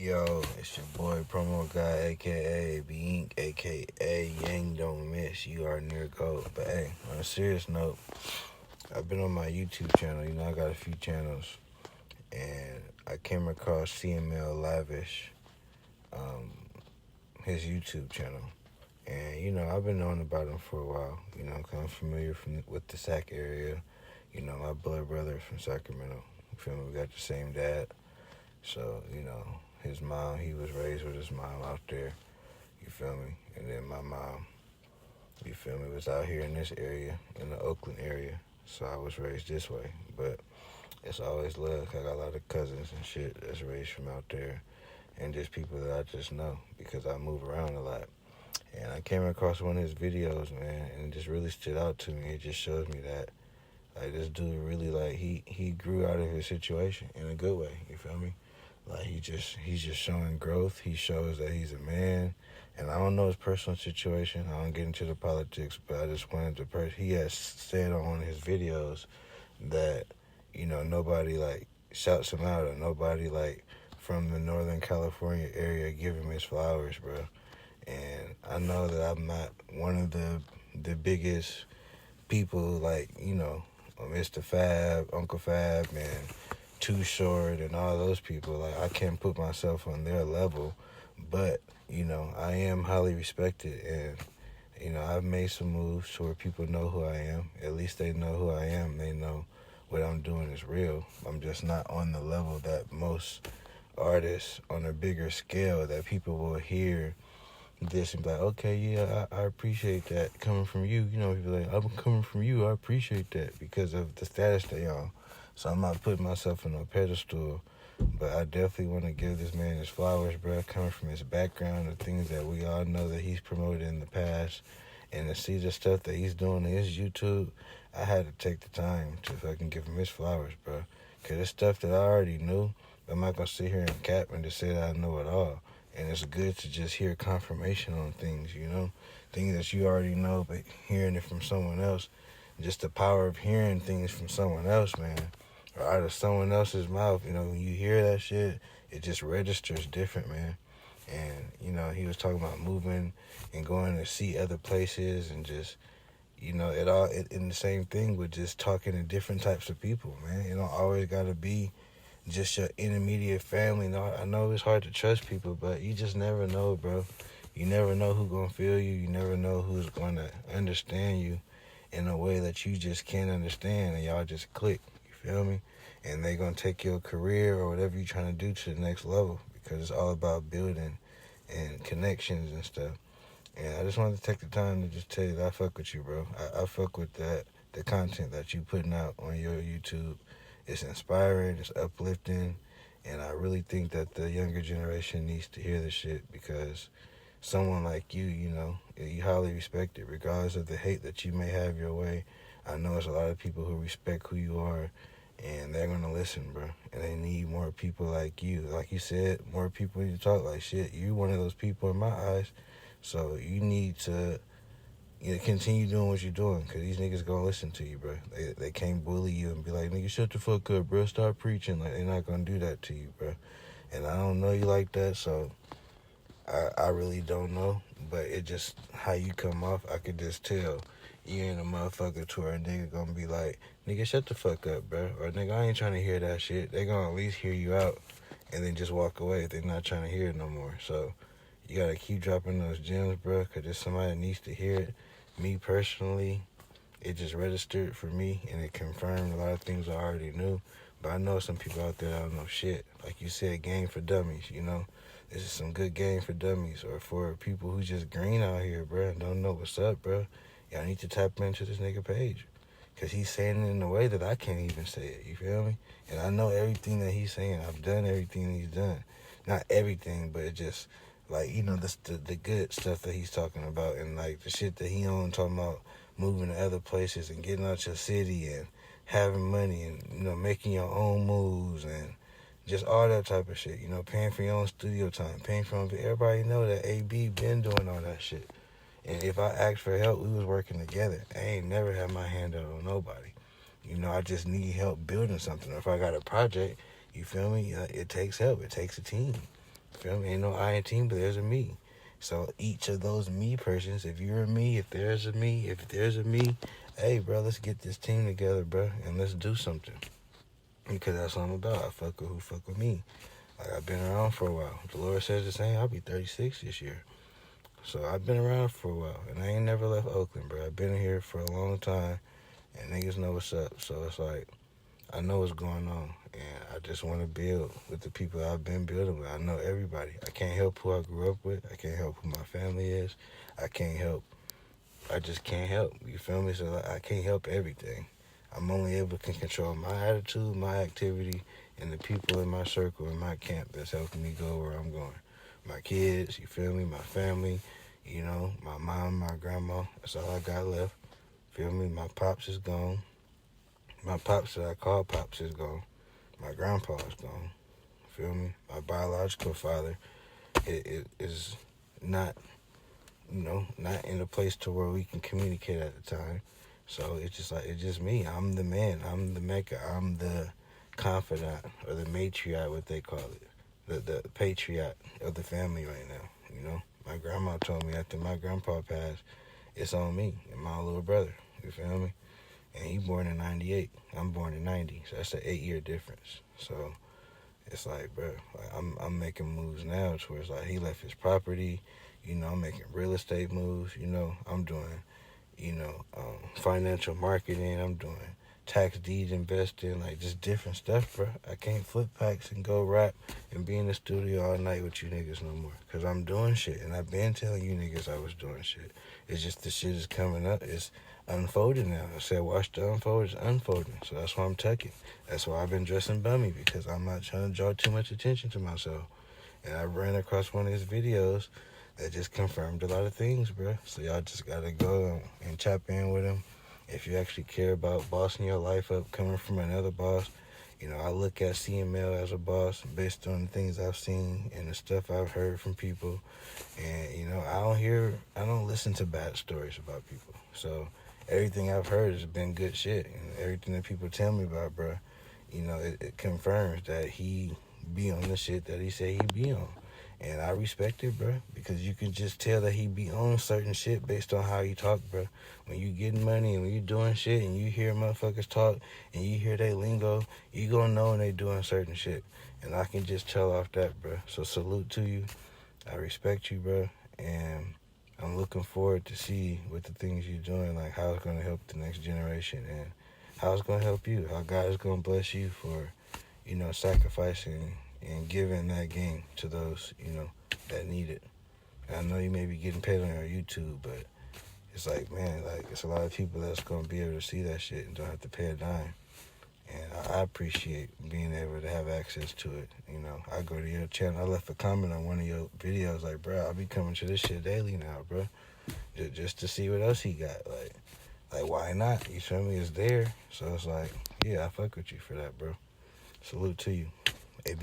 Yo, it's your boy Promo Guy, aka Bink, aka Yang Don't Miss. You are near gold. But hey, on a serious note, I've been on my YouTube channel. I got a few channels, and I came across CML Lavish, um, his YouTube channel. And I've been knowing about him for a while. Kind of familiar with the Sac area. My blood brother from Sacramento. You feel me? We got the same dad. So, his mom, he was raised with his mom out there, you feel me? And then my mom, you feel me, was out here in this area, in the Oakland area. So I was raised this way. But it's always love. I got a lot of cousins and shit that's raised from out there. And just people that I just know because I move around a lot. And I came across one of his videos, man, and it just really stood out to me. It just shows me that, like, this dude really, like, he grew out of his situation in a good way, you feel me? Like, he's just showing growth. He shows that he's a man. And I don't know his personal situation. I don't get into the politics, but I just wanted to he has said on one of his videos that, nobody, like, shouts him out or nobody, like, from the Northern California area give him his flowers, bro. And I know that I'm not one of the biggest people, like, Mr. Fab, Uncle Fab, and Too Short and all those people. Like, I can't put myself on their level, but I am highly respected, and I've made some moves to where people know who I am. At least they know who I am. They know what I'm doing is real. I'm just not on the level that most artists on a bigger scale that people will hear this and be like, okay, yeah, I appreciate that coming from you. People like, I'm coming from you. I appreciate that because of the status they on. So I'm not putting myself on a pedestal, but I definitely want to give this man his flowers, bro, coming from his background, the things that we all know that he's promoted in the past, and to see the stuff that he's doing on his YouTube, I had to take the time to fucking give him his flowers, bro, because it's stuff that I already knew, but I'm not going to sit here and cap and just say that I know it all. And it's good to just hear confirmation on things, things that you already know, but hearing it from someone else, just the power of hearing things from someone else, man, or out of someone else's mouth, when you hear that shit, it just registers different, man. And, he was talking about moving and going to see other places and just, in the same thing with just talking to different types of people, man. It don't always got to be just your intermediate family. No, I know it's hard to trust people, but you just never know, bro. You never know who's gonna feel you. You never know who's gonna understand you in a way that you just can't understand, and y'all just click. You feel me? And they gonna take your career or whatever you're trying to do to the next level because it's all about building and connections and stuff. And I just wanted to take the time to just tell you that I fuck with you, bro. I fuck with the content that you putting out on your YouTube. It's inspiring, it's uplifting, and I really think that the younger generation needs to hear this shit because someone like you, you highly respected, regardless of the hate that you may have your way. I know there's a lot of people who respect who you are, and they're going to listen, bro. And they need more people like you. Like you said, more people need to talk like shit. You're one of those people in my eyes, so you need to continue doing what you're doing, because these niggas gonna listen to you, bro. They can't bully you and be like, nigga, shut the fuck up, bro. Stop preaching. Like, they're not gonna do that to you, bro. And I don't know you like that, so I really don't know. But it just, how you come off, I could just tell. You ain't a motherfucker to where a nigga gonna be like, nigga, shut the fuck up, bro. Or, nigga, I ain't trying to hear that shit. They gonna at least hear you out and then just walk away if they're not trying to hear it no more. So you gotta keep dropping those gems, bro, because there's somebody that needs to hear it. Me personally, it just registered for me, and it confirmed a lot of things I already knew. But I know some people out there that don't know shit. Like you said, game for dummies, This is some good game for dummies, or for people who just green out here, bro, and don't know what's up, bro. Y'all need to tap into this nigga page, because he's saying it in a way that I can't even say it, you feel me? And I know everything that he's saying. I've done everything he's done. Not everything, but it just, like, the good stuff that he's talking about, and, like, the shit that he on, talking about moving to other places and getting out your city and having money and, making your own moves and just all that type of shit, paying for your own studio time, paying for everybody know that AB been doing all that shit. And if I asked for help, we was working together. I ain't never had my hand out on nobody. I just need help building something. Or if I got a project, you feel me? It takes help. It takes a team. Feel me? Ain't no I in team, but there's a me. So each of those me persons, if you're a me, if there's a me, hey, bro, let's get this team together, bro, and let's do something. Because that's what I'm about. I fuck with who fuck with me. Like, I've been around for a while. The Lord says the same. I'll be 36 this year. So I've been around for a while, and I ain't never left Oakland, bro. I've been here for a long time, and niggas know what's up. So it's like, I know what's going on, and I just want to build with the people I've been building with. I know everybody. I can't help who I grew up with. I can't help who my family is. I just can't help. You feel me? So like, I can't help everything. I'm only able to control my attitude, my activity, and the people in my circle, in my camp that's helping me go where I'm going. My kids, you feel me? My family, my mom, my grandma. That's all I got left. Feel me? My pops is gone. My pops that I call pops is gone. My grandpa is gone. Feel me? My biological father is not, not in a place to where we can communicate at the time. So it's just me. I'm the man. I'm the maker. I'm the confidant or the matriarch, what they call it. The patriarch of the family right now. My grandma told me after my grandpa passed, it's on me and my little brother. You feel me? And he born in 98. I'm born in 90. So that's an 8-year difference. So it's like, bro, like I'm making moves now towards like he left his property. I'm making real estate moves. I'm doing, financial marketing. I'm doing tax deed investing, like just different stuff, bro. I can't flip packs and go rap and be in the studio all night with you niggas no more. Because I'm doing shit. And I've been telling you niggas I was doing shit. It's just the shit is coming up. It's unfolding now. I said watch the unfold. It's unfolding. So that's why I'm tucking. That's why I've been dressing bummy. Because I'm not trying to draw too much attention to myself. And I ran across one of his videos that just confirmed a lot of things, bro. So y'all just got to go and chop in with him. If you actually care about bossing your life up, coming from another boss, I look at CML as a boss based on the things I've seen and the stuff I've heard from people. And, I don't listen to bad stories about people. So everything I've heard has been good shit. And everything that people tell me about, bro, it confirms that he be on the shit that he say he be on. And I respect it, bro, because you can just tell that he be on certain shit based on how he talk, bro. When you getting money and when you doing shit and you hear motherfuckers talk and you hear they lingo, you gonna know when they doing certain shit. And I can just tell off that, bro. So salute to you. I respect you, bro. And I'm looking forward to see what the things you're doing, like how it's gonna help the next generation and how it's gonna help you, how God is gonna bless you for, sacrificing and giving that game to those, that need it. And I know you may be getting paid on your YouTube, but it's like, man, like it's a lot of people that's going to be able to see that shit and don't have to pay a dime. And I appreciate being able to have access to it. I go to your channel. I left a comment on one of your videos like, bro, I'll be coming to this shit daily now, bro. Just to see what else he got. Like why not? You feel me? It's there. So it's like, yeah, I fuck with you for that, bro. Salute to you. Hey,